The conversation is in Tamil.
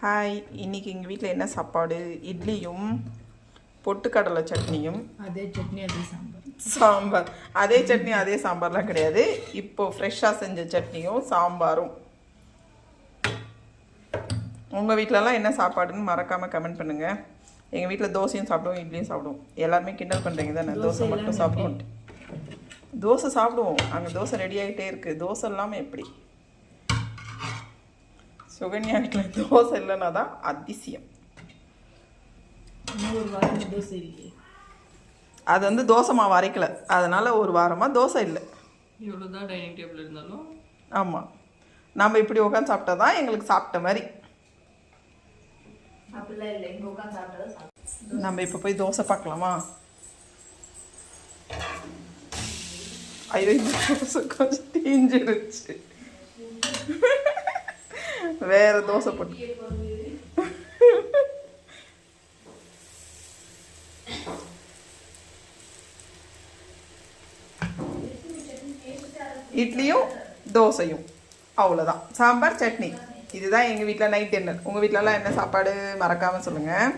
ஹாய், இன்றைக்கி எங்கள் வீட்டில் என்ன சாப்பாடு? இட்லியும் பொட்டுக்கடலை சட்னியும். அதே சட்னி அதே சாம்பார். சாம்பார் அதே சட்னி அதே சாம்பார்லாம் கிடையாது. இப்போது ஃப்ரெஷ்ஷாக செஞ்ச சட்னியும் சாம்பாரும். உங்கள் வீட்டிலலாம் என்ன சாப்பாடுன்னு மறக்காமல் கமெண்ட் பண்ணுங்கள். எங்கள் வீட்டில் தோசையும் சாப்பிடுவோம், இட்லியும் சாப்பிடுவோம். எல்லாருமே கிண்டல் பண்ணுறீங்க தானே, தோசை மட்டும் சாப்பிடுவோம். தோசை சாப்பிடுவோம், அங்கே தோசை ரெடி ஆகிட்டே இருக்குது. தோசை இல்லாமல் எப்படி? சுகன்யா வீட்டில் தோசை இல்லைன்னா தான் அதிசயம். ஒரு வாரம் தோசை இல்லையே, அது வந்து தோசை மாவு அரைக்கல, அதனால ஒரு வாரமாக தோசை இல்லை. இவ்வளோதான் டைனிங் டேபிள் இருந்தாலும். ஆமாம், நம்ம இப்படி உட்காந்து சாப்பிட்டா தான் எங்களுக்கு சாப்பிட்ட மாதிரி. நம்ம இப்போ போய் தோசை பார்க்கலாமா? ஐயோ, இந்த தோசை கொஞ்சம் தீஞ்சிருச்சு. வேற தோசை போட்டு இட்லியும் தோசையும் அவ்வளோதான். சாம்பார் சட்னி, இதுதான் எங்கள் வீட்டில் நைட் டின்னர். உங்கள் வீட்டிலலாம் என்ன சாப்பாடு மறக்காமல் சொல்லுங்கள்.